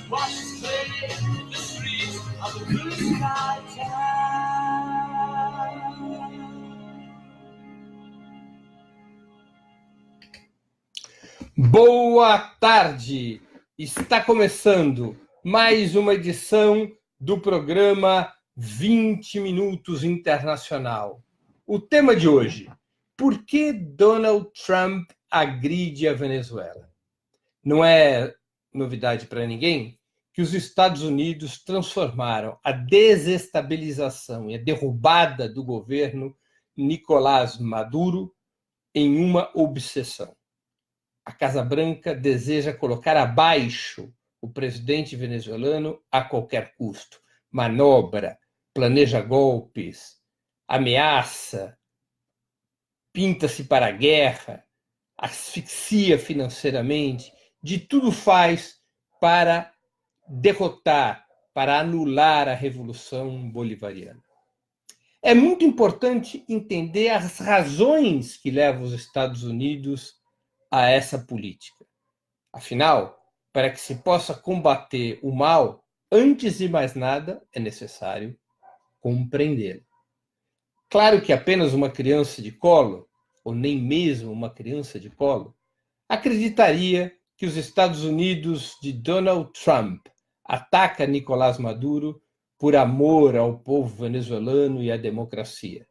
washes clear the streets of the blue sky town. Boa tarde! Está começando mais uma edição do programa 20 Minutos Internacional. O tema de hoje: por que Donald Trump agride a Venezuela? Não é novidade para ninguém que os Estados Unidos transformaram a desestabilização e a derrubada do governo Nicolás Maduro em uma obsessão. A Casa Branca deseja colocar abaixo o presidente venezuelano a qualquer custo. Manobra, planeja golpes, ameaça, pinta-se para a guerra, asfixia financeiramente, de tudo faz para derrotar, para anular a Revolução Bolivariana. É muito importante entender as razões que levam os Estados Unidos a essa política. Afinal, para que se possa combater o mal, antes de mais nada, é necessário compreendê-lo. Claro que apenas uma criança de colo, ou nem mesmo uma criança de colo, acreditaria que os Estados Unidos de Donald Trump ataca Nicolás Maduro por amor ao povo venezuelano e à democracia.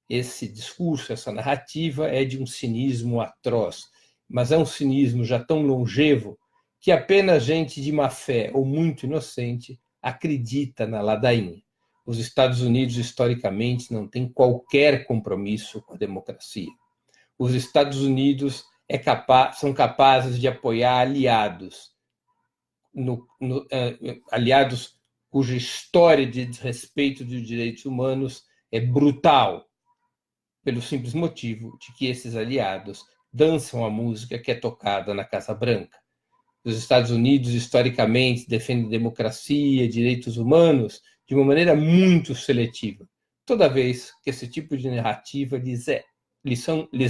Esse discurso, essa narrativa é de um cinismo atroz, mas é um cinismo já tão longevo que apenas gente de má fé ou muito inocente acredita na ladainha. Os Estados Unidos, historicamente, não têm qualquer compromisso com a democracia. Os Estados Unidos são capazes de apoiar aliados, aliados cuja história de desrespeito dos direitos humanos é brutal, pelo simples motivo de que esses aliados dançam a música que é tocada na Casa Branca. Os Estados Unidos, historicamente, defendem democracia e direitos humanos de uma maneira muito seletiva, toda vez que esse tipo de narrativa lhes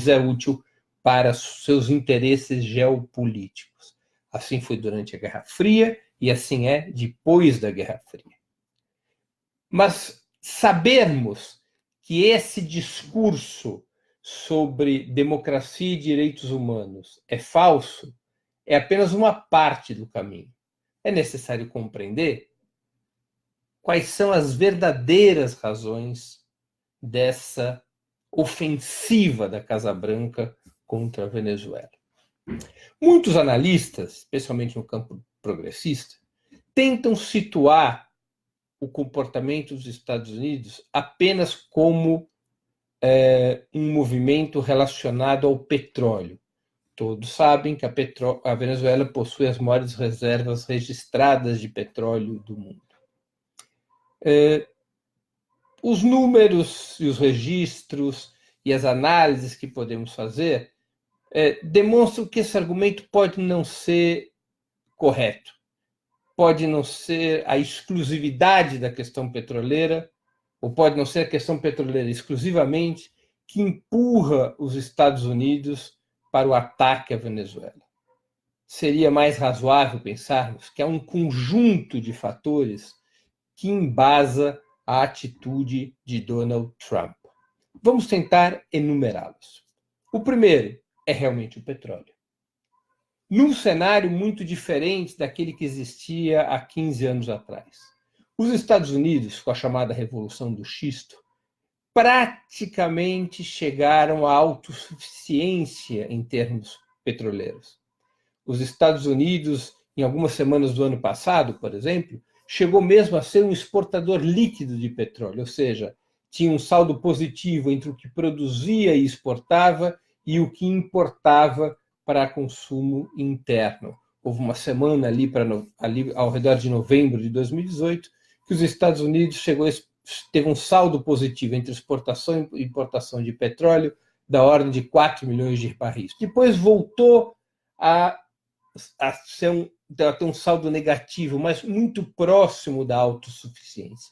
é útil para seus interesses geopolíticos. Assim foi durante a Guerra Fria e assim é depois da Guerra Fria. Mas sabermos que esse discurso sobre democracia e direitos humanos é falso é apenas uma parte do caminho. É necessário compreender quais são as verdadeiras razões dessa ofensiva da Casa Branca contra a Venezuela. Muitos analistas, especialmente no campo progressista, tentam situar o comportamento dos Estados Unidos apenas como um movimento relacionado ao petróleo. Todos sabem que a Venezuela possui as maiores reservas registradas de petróleo do mundo. Os números e os registros e as análises que podemos fazer demonstram que esse argumento pode não ser correto, pode não ser a exclusividade da questão petroleira, ou pode não ser a questão petroleira exclusivamente, que empurra os Estados Unidos para o ataque à Venezuela. Seria mais razoável pensarmos que há um conjunto de fatores que embasa a atitude de Donald Trump. Vamos tentar enumerá-los. O primeiro é realmente o petróleo. Num cenário muito diferente daquele que existia há 15 anos atrás. Os Estados Unidos, com a chamada Revolução do Xisto, praticamente chegaram à autossuficiência em termos petroleiros. Os Estados Unidos, em algumas semanas do ano passado, por exemplo, chegou mesmo a ser um exportador líquido de petróleo, ou seja, tinha um saldo positivo entre o que produzia e exportava e o que importava para consumo interno. Houve uma semana ali ao redor de novembro de 2018 que os Estados Unidos teve um saldo positivo entre exportação e importação de petróleo da ordem de 4 milhões de barris. Depois voltou a ter um saldo negativo, mas muito próximo da autossuficiência.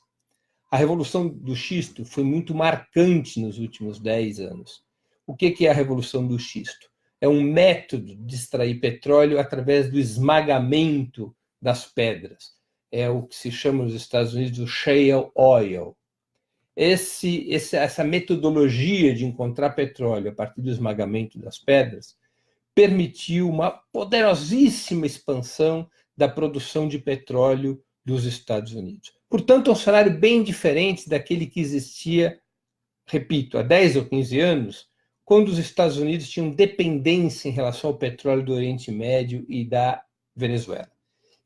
A Revolução do Xisto foi muito marcante nos últimos 10 anos. O que é a Revolução do Xisto? É um método de extrair petróleo através do esmagamento das pedras. É o que se chama nos Estados Unidos o shale oil. Essa metodologia de encontrar petróleo a partir do esmagamento das pedras permitiu uma poderosíssima expansão da produção de petróleo dos Estados Unidos. Portanto, é um cenário bem diferente daquele que existia, repito, há 10 ou 15 anos, quando os Estados Unidos tinham dependência em relação ao petróleo do Oriente Médio e da Venezuela.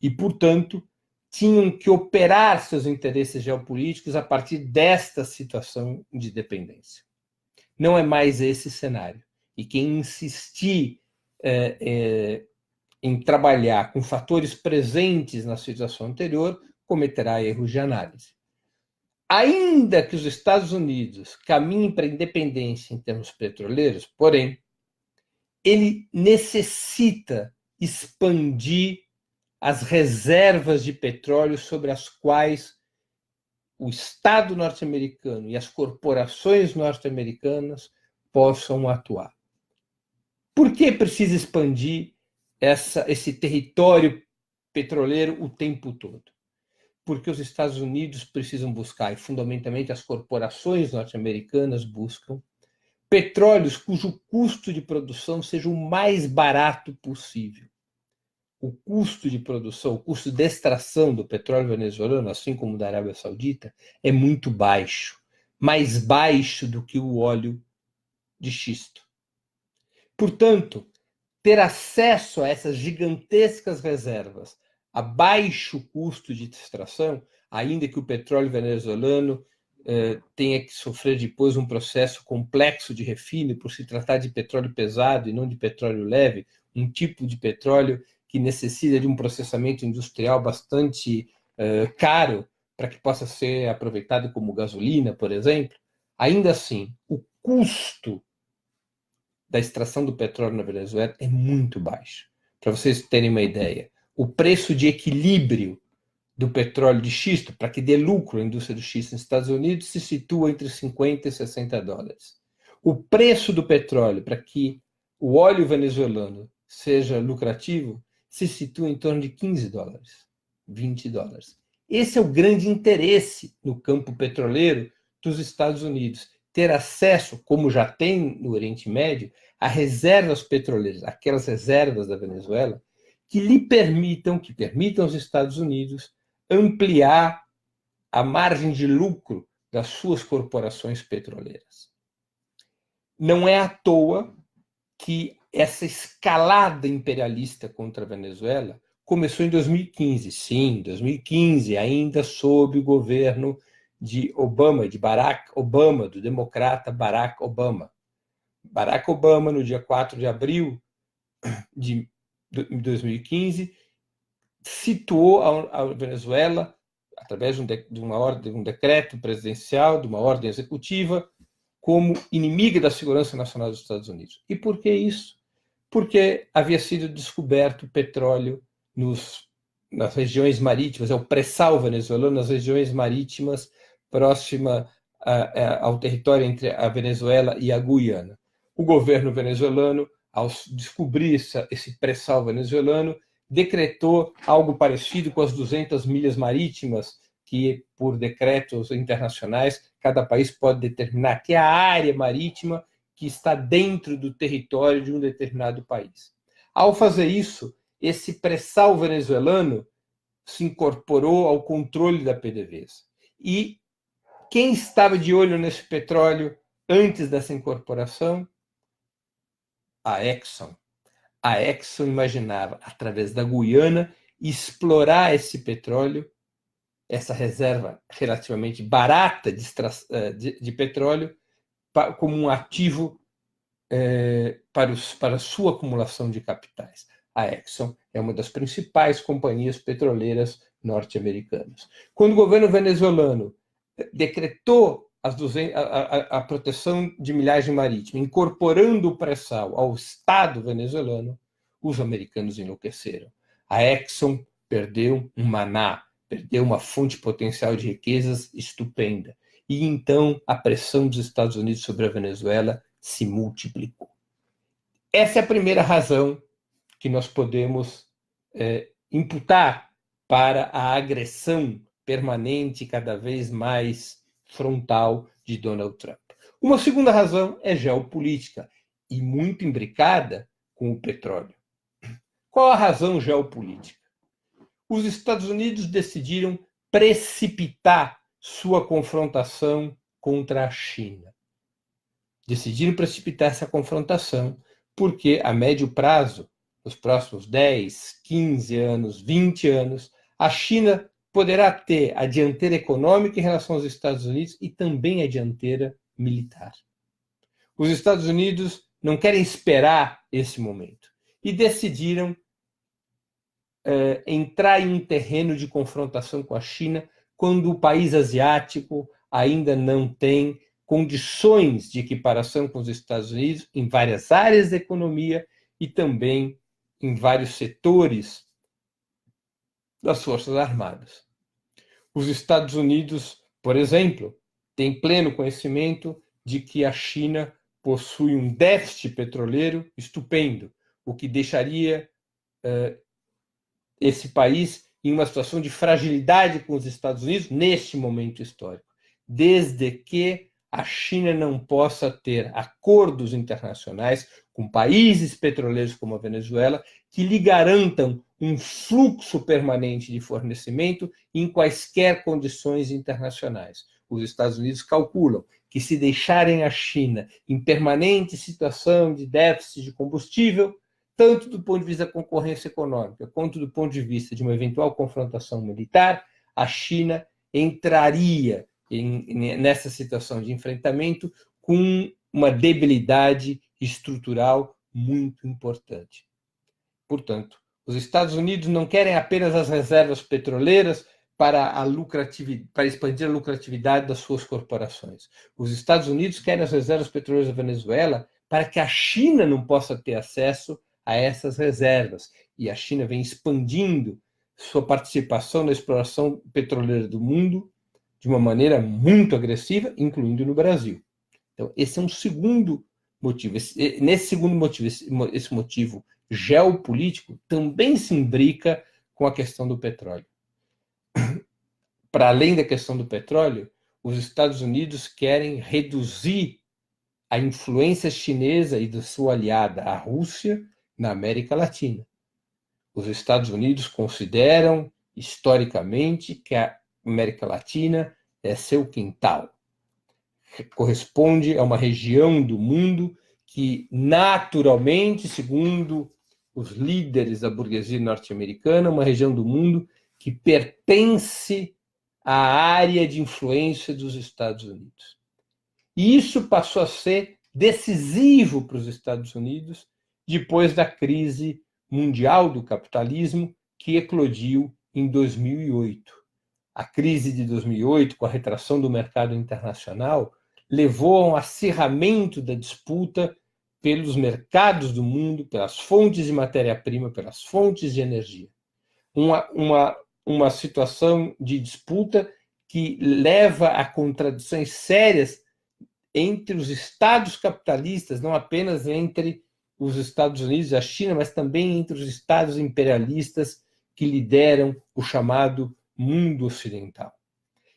E, portanto, tinham que operar seus interesses geopolíticos a partir desta situação de dependência. Não é mais esse cenário. E quem insistir em trabalhar com fatores presentes na situação anterior cometerá erros de análise. Ainda que os Estados Unidos caminhem para a independência em termos petroleiros, porém, ele necessita expandir as reservas de petróleo sobre as quais o Estado norte-americano e as corporações norte-americanas possam atuar. Por que precisa expandir esse território petroleiro o tempo todo? Porque os Estados Unidos precisam buscar, e fundamentalmente as corporações norte-americanas buscam, petróleos cujo custo de produção seja o mais barato possível. O custo de produção, o custo de extração do petróleo venezuelano, assim como da Arábia Saudita, é muito baixo, mais baixo do que o óleo de xisto. Portanto, ter acesso a essas gigantescas reservas a baixo custo de extração, ainda que o petróleo venezuelano tenha que sofrer depois um processo complexo de refino, por se tratar de petróleo pesado e não de petróleo leve, um tipo de petróleo que necessita de um processamento industrial bastante caro para que possa ser aproveitado como gasolina, por exemplo. Ainda assim, o custo da extração do petróleo na Venezuela é muito baixo. Para vocês terem uma ideia, o preço de equilíbrio do petróleo de xisto, para que dê lucro à indústria do xisto nos Estados Unidos, se situa entre 50 e 60 dólares. O preço do petróleo para que o óleo venezuelano seja lucrativo se situa em torno de 15 dólares, 20 dólares. Esse é o grande interesse no campo petroleiro dos Estados Unidos, ter acesso, como já tem no Oriente Médio, a reservas petroleiras, aquelas reservas da Venezuela, que permitam aos Estados Unidos ampliar a margem de lucro das suas corporações petroleiras. Não é à toa que essa escalada imperialista contra a Venezuela começou em 2015. Sim, 2015, ainda sob o governo de Obama, de Barack Obama, do democrata Barack Obama. Barack Obama, no dia 4 de abril de 2015, situou a Venezuela, através de um decreto presidencial, de uma ordem executiva, como inimiga da segurança nacional dos Estados Unidos. E por que isso? Porque havia sido descoberto petróleo nas regiões marítimas, é o pré-sal venezuelano, nas regiões marítimas próxima ao território entre a Venezuela e a Guiana. O governo venezuelano, ao descobrir esse pré-sal venezuelano, decretou algo parecido com as 200 milhas marítimas que, por decretos internacionais, cada país pode determinar, que é a área marítima que está dentro do território de um determinado país. Ao fazer isso, esse pré-sal venezuelano se incorporou ao controle da PDVSA. E quem estava de olho nesse petróleo antes dessa incorporação? A Exxon. A Exxon imaginava, através da Guiana, explorar esse petróleo, essa reserva relativamente barata de petróleo, como um ativo para a sua acumulação de capitais. A Exxon é uma das principais companhias petroleiras norte-americanas. Quando o governo venezuelano decretou a proteção de milhagem marítima, incorporando o pré-sal ao Estado venezuelano, os americanos enlouqueceram. A Exxon perdeu um maná, perdeu uma fonte potencial de riquezas estupenda. E então a pressão dos Estados Unidos sobre a Venezuela se multiplicou. Essa é a primeira razão que nós podemos imputar para a agressão permanente, cada vez mais frontal de Donald Trump. Uma segunda razão é geopolítica e muito imbricada com o petróleo. Qual a razão geopolítica? Os Estados Unidos decidiram precipitar sua confrontação contra a China. Decidiram precipitar essa confrontação porque, a médio prazo, nos próximos 10, 15 anos, 20 anos, a China poderá ter a dianteira econômica em relação aos Estados Unidos e também a dianteira militar. Os Estados Unidos não querem esperar esse momento e decidiram entrar em um terreno de confrontação com a China quando o país asiático ainda não tem condições de equiparação com os Estados Unidos em várias áreas da economia e também em vários setores das Forças Armadas. Os Estados Unidos, por exemplo, têm pleno conhecimento de que a China possui um déficit petroleiro estupendo, o que deixaria esse país em uma situação de fragilidade com os Estados Unidos neste momento histórico, desde que a China não possa ter acordos internacionais com países petroleiros como a Venezuela que lhe garantam um fluxo permanente de fornecimento em quaisquer condições internacionais. Os Estados Unidos calculam que, se deixarem a China em permanente situação de déficit de combustível, tanto do ponto de vista da concorrência econômica quanto do ponto de vista de uma eventual confrontação militar, a China entraria nessa situação de enfrentamento com uma debilidade estrutural muito importante. Portanto, os Estados Unidos não querem apenas as reservas petroleiras para expandir a lucratividade das suas corporações. Os Estados Unidos querem as reservas petroleiras da Venezuela para que a China não possa ter acesso a essas reservas. E a China vem expandindo sua participação na exploração petroleira do mundo de uma maneira muito agressiva, incluindo no Brasil. Então, esse é um segundo motivo. Nesse segundo motivo, esse motivo geopolítico também se imbrica com a questão do petróleo. Para além da questão do petróleo, os Estados Unidos querem reduzir a influência chinesa e da sua aliada, a Rússia, na América Latina. Os Estados Unidos consideram, historicamente, que a América Latina é seu quintal. Corresponde a uma região do mundo que, naturalmente, segundo os líderes da burguesia norte-americana, uma região do mundo que pertence à área de influência dos Estados Unidos. E isso passou a ser decisivo para os Estados Unidos depois da crise mundial do capitalismo que eclodiu em 2008. A crise de 2008, com a retração do mercado internacional, levou a um acirramento da disputa pelos mercados do mundo, pelas fontes de matéria-prima, pelas fontes de energia. Uma situação de disputa que leva a contradições sérias entre os estados capitalistas, não apenas entre os Estados Unidos e a China, mas também entre os estados imperialistas que lideram o chamado mundo ocidental.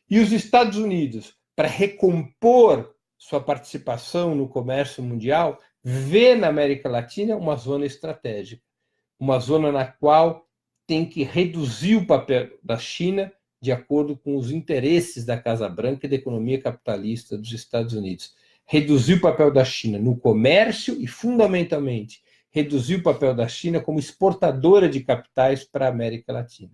E os Estados Unidos, para recompor sua participação no comércio mundial, vê na América Latina uma zona estratégica, uma zona na qual tem que reduzir o papel da China de acordo com os interesses da Casa Branca e da economia capitalista dos Estados Unidos. Reduzir o papel da China no comércio e, fundamentalmente, reduzir o papel da China como exportadora de capitais para a América Latina.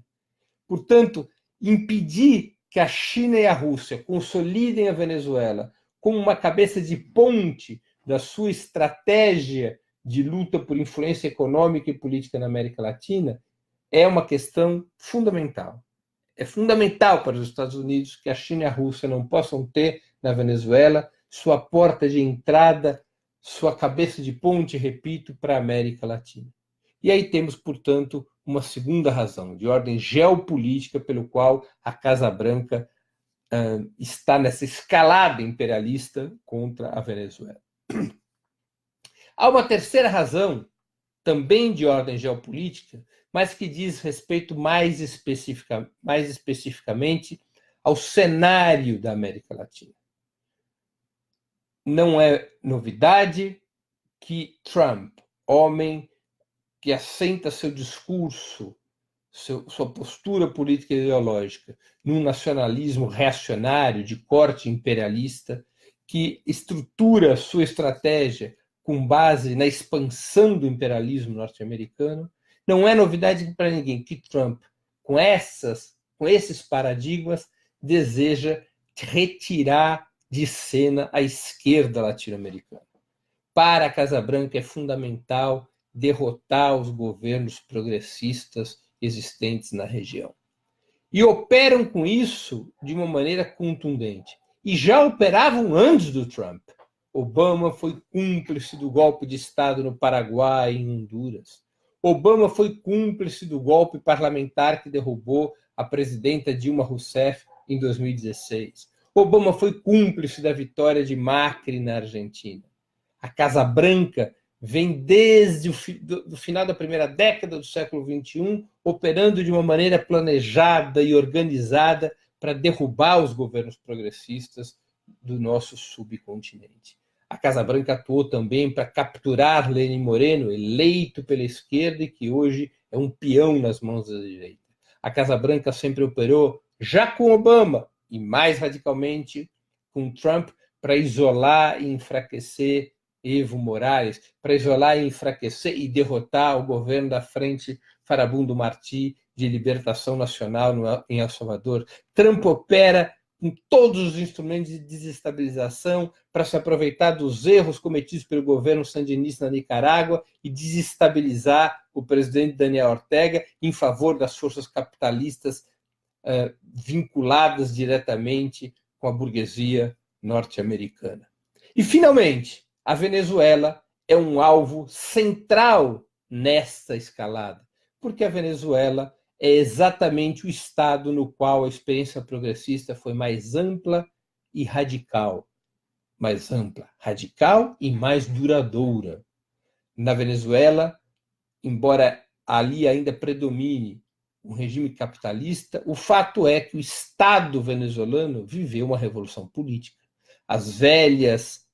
Portanto, impedir que a China e a Rússia consolidem a Venezuela como uma cabeça de ponte da sua estratégia de luta por influência econômica e política na América Latina é uma questão fundamental. É fundamental para os Estados Unidos que a China e a Rússia não possam ter na Venezuela sua porta de entrada, sua cabeça de ponte, repito, para a América Latina. E aí temos, portanto, uma segunda razão, de ordem geopolítica, pelo qual a Casa Branca está nessa escalada imperialista contra a Venezuela. Há uma terceira razão também de ordem geopolítica, mas que diz respeito mais especificamente ao cenário da América Latina. Não é novidade que Trump, homem que assenta seu discurso, sua postura política e ideológica num nacionalismo reacionário de corte imperialista, que estrutura sua estratégia com base na expansão do imperialismo norte-americano, não é novidade para ninguém que Trump, com esses paradigmas, deseja retirar de cena a esquerda latino-americana. Para a Casa Branca é fundamental derrotar os governos progressistas existentes na região. E operam com isso de uma maneira contundente. E já operavam antes do Trump. Obama foi cúmplice do golpe de Estado no Paraguai e em Honduras. Obama foi cúmplice do golpe parlamentar que derrubou a presidenta Dilma Rousseff em 2016. Obama foi cúmplice da vitória de Macri na Argentina. A Casa Branca vem desde o final da primeira década do século XXI, operando de uma maneira planejada e organizada para derrubar os governos progressistas do nosso subcontinente. A Casa Branca atuou também para capturar Lenin Moreno, eleito pela esquerda e que hoje é um peão nas mãos da direita. A Casa Branca sempre operou, já com Obama e mais radicalmente com Trump, para isolar e enfraquecer Evo Morales, para isolar e enfraquecer e derrotar o governo da Frente Farabundo Martí de Libertação Nacional em El Salvador. Trump opera com todos os instrumentos de desestabilização para se aproveitar dos erros cometidos pelo governo sandinista na Nicarágua e desestabilizar o presidente Daniel Ortega em favor das forças capitalistas vinculadas diretamente com a burguesia norte-americana. E, finalmente, a Venezuela é um alvo central nesta escalada, porque a Venezuela é exatamente o estado no qual a experiência progressista foi mais ampla e radical. Mais ampla, radical e mais duradoura. Na Venezuela, embora ali ainda predomine um regime capitalista, o fato é que o Estado venezuelano viveu uma revolução política. As velhas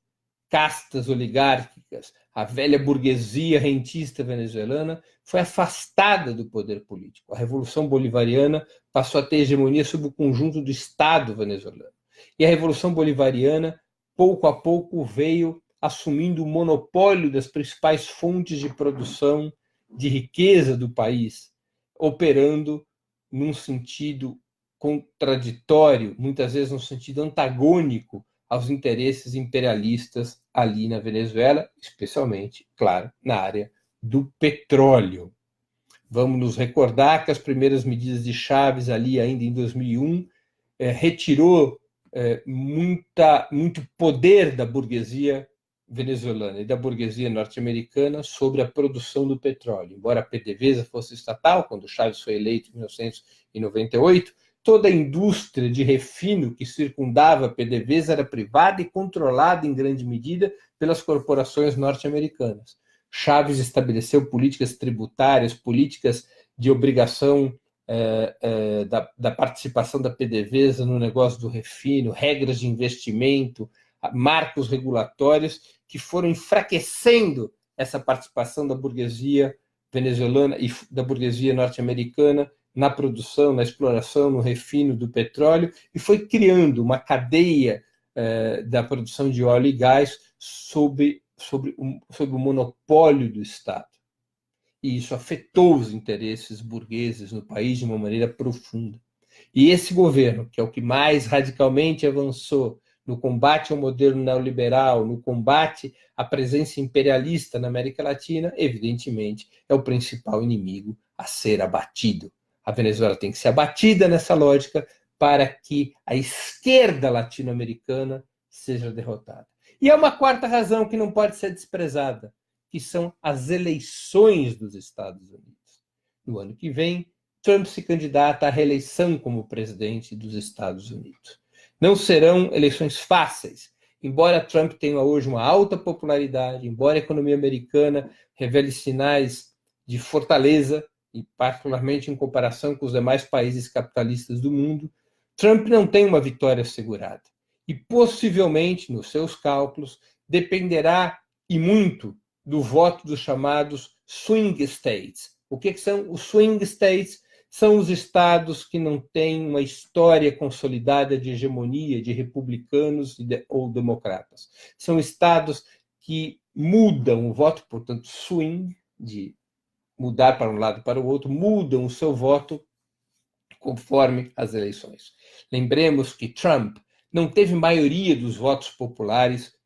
castas oligárquicas, a velha burguesia rentista venezuelana foi afastada do poder político. A Revolução Bolivariana passou a ter hegemonia sobre o conjunto do Estado venezuelano. E a Revolução Bolivariana, pouco a pouco, veio assumindo o monopólio das principais fontes de produção de riqueza do país, operando num sentido contraditório, muitas vezes num sentido antagônico aos interesses imperialistas ali na Venezuela, especialmente, claro, na área do petróleo. Vamos nos recordar que as primeiras medidas de Chávez ali ainda em 2001 retirou muito poder da burguesia venezuelana e da burguesia norte-americana sobre a produção do petróleo. Embora a PDVSA fosse estatal, quando Chávez foi eleito em 1998, toda a indústria de refino que circundava a PDVSA era privada e controlada em grande medida pelas corporações norte-americanas. Chávez estabeleceu políticas tributárias, políticas de obrigação da participação da PDVSA no negócio do refino, regras de investimento, marcos regulatórios que foram enfraquecendo essa participação da burguesia venezuelana e da burguesia norte-americana na produção, na exploração, no refino do petróleo, e foi criando uma cadeia da produção de óleo e gás sob o monopólio do Estado. E isso afetou os interesses burgueses no país de uma maneira profunda. E esse governo, que é o que mais radicalmente avançou no combate ao modelo neoliberal, no combate à presença imperialista na América Latina, evidentemente, é o principal inimigo a ser abatido. A Venezuela tem que ser abatida nessa lógica para que a esquerda latino-americana seja derrotada. E há uma quarta razão que não pode ser desprezada, que são as eleições dos Estados Unidos. No ano que vem, Trump se candidata à reeleição como presidente dos Estados Unidos. Não serão eleições fáceis. embora Trump tenha hoje uma alta popularidade, embora a economia americana revele sinais de fortaleza, e particularmente em comparação com os demais países capitalistas do mundo, Trump não tem uma vitória assegurada. E possivelmente, nos seus cálculos, dependerá e muito do voto dos chamados swing states. O que são os swing states? São os estados que não têm uma história consolidada de hegemonia de republicanos ou democratas. São estados que mudam o voto, portanto, swing, de mudar para um lado e para o outro, mudam o seu voto conforme as eleições. Lembremos que Trump não teve maioria dos votos populares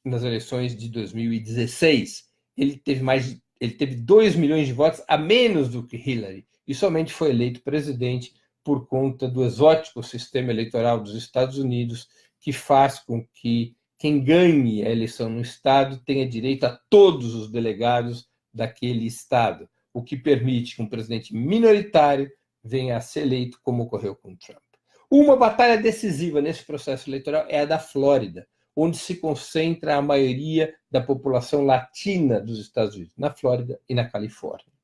nas eleições de 2016. Ele teve 2 milhões de votos a menos do que Hillary, e somente foi eleito presidente por conta do exótico sistema eleitoral dos Estados Unidos, que faz com que quem ganhe a eleição no estado tenha direito a todos os delegados daquele estado, o que permite que um presidente minoritário venha a ser eleito, como ocorreu com Trump. Uma batalha decisiva nesse processo eleitoral é a da Flórida, onde se concentra a maioria da população latina dos Estados Unidos, na Flórida e na Califórnia.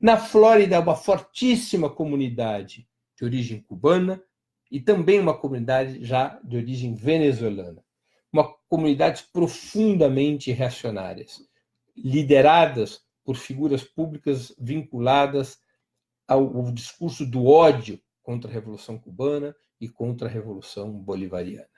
Na Flórida, há uma fortíssima comunidade de origem cubana e também uma comunidade já de origem venezuelana. Comunidades profundamente reacionárias, lideradas por figuras públicas vinculadas ao discurso do ódio contra a Revolução Cubana e contra a Revolução Bolivariana.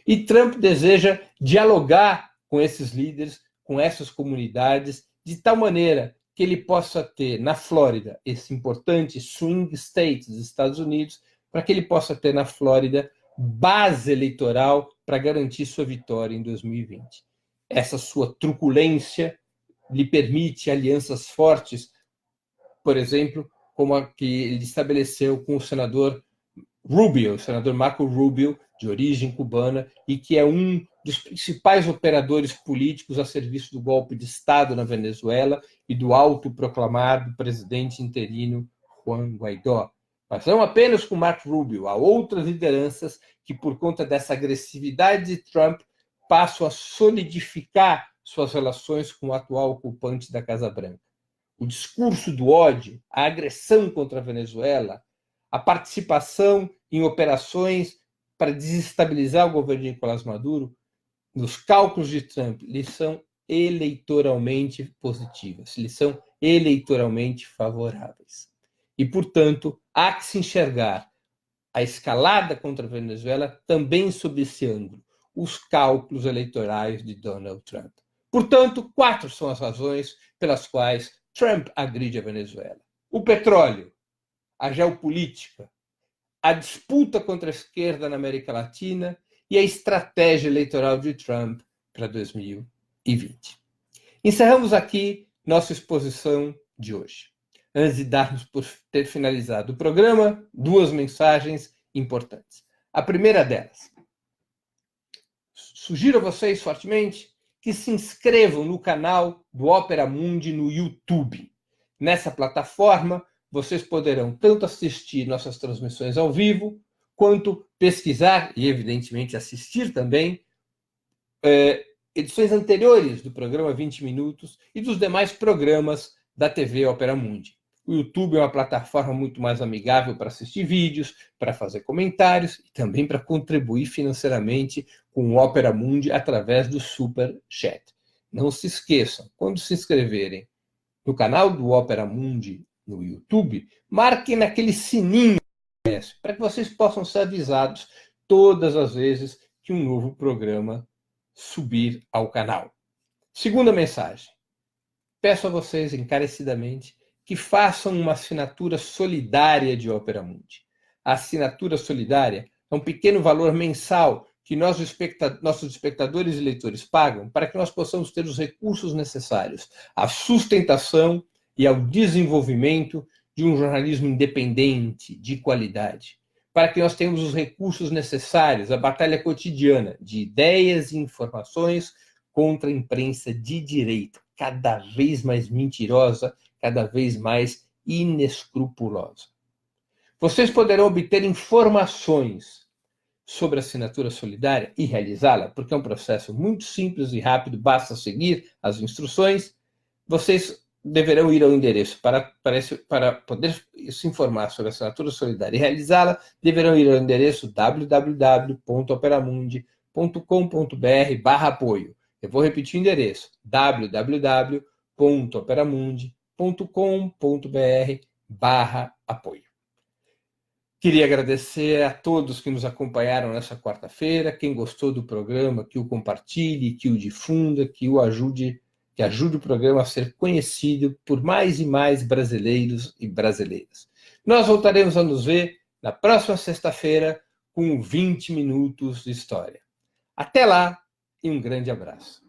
E Trump deseja dialogar com esses líderes, com essas comunidades, de tal maneira que ele possa ter na Flórida esse importante swing state dos Estados Unidos, para que ele possa ter na Flórida base eleitoral para garantir sua vitória em 2020. Essa sua truculência lhe permite alianças fortes, por exemplo, como a que ele estabeleceu com o senador Rubio, o senador Marco Rubio, de origem cubana, e que é um dos principais operadores políticos a serviço do golpe de Estado na Venezuela e do autoproclamado presidente interino Juan Guaidó. Mas não apenas com Marco Rubio, há outras lideranças que, por conta dessa agressividade de Trump, passam a solidificar suas relações com o atual ocupante da Casa Branca. O discurso do ódio, a agressão contra a Venezuela, a participação em operações para desestabilizar o governo de Nicolás Maduro, nos cálculos de Trump, lhes são eleitoralmente positivas, lhes são eleitoralmente favoráveis. E, portanto, há que se enxergar a escalada contra a Venezuela também sob esse ângulo, os cálculos eleitorais de Donald Trump. Portanto, 4 são as razões pelas quais Trump agride a Venezuela: o petróleo, a geopolítica, a disputa contra a esquerda na América Latina e a estratégia eleitoral de Trump para 2020. Encerramos aqui nossa exposição de hoje. Antes de darmos por ter finalizado o programa, 2 mensagens importantes. A primeira delas: sugiro a vocês fortemente que se inscrevam no canal do Opera Mundi no YouTube. Nessa plataforma, vocês poderão tanto assistir nossas transmissões ao vivo, quanto pesquisar e, evidentemente, assistir também edições anteriores do programa 20 Minutos e dos demais programas da TV Opera Mundi. O YouTube é uma plataforma muito mais amigável para assistir vídeos, para fazer comentários e também para contribuir financeiramente com o Opera Mundi através do Super Chat. Não se esqueçam, quando se inscreverem no canal do Opera Mundi no YouTube, marquem naquele sininho para que vocês possam ser avisados todas as vezes que um novo programa subir ao canal. Segunda mensagem: peço a vocês encarecidamente que façam uma assinatura solidária de Opera Mundi. A assinatura solidária é um pequeno valor mensal que nossos espectadores e leitores pagam para que nós possamos ter os recursos necessários à sustentação e ao desenvolvimento de um jornalismo independente, de qualidade, para que nós tenhamos os recursos necessários à batalha cotidiana de ideias e informações contra a imprensa de direita, cada vez mais mentirosa, cada vez mais inescrupulosa. Vocês poderão obter informações sobre assinatura solidária e realizá-la, porque é um processo muito simples e rápido, basta seguir as instruções, vocês deverão ir ao endereço para poder se informar sobre a assinatura solidária e realizá-la, deverão ir ao endereço www.operamundi.com.br/apoio. Eu vou repetir o endereço, www.operamundi.com.br/apoio. Queria agradecer a todos que nos acompanharam nessa quarta-feira. Quem gostou do programa, que o compartilhe, que o difunda, que ajude o programa a ser conhecido por mais e mais brasileiros e brasileiras. Nós voltaremos a nos ver na próxima sexta-feira com 20 minutos de história. Até lá e um grande abraço.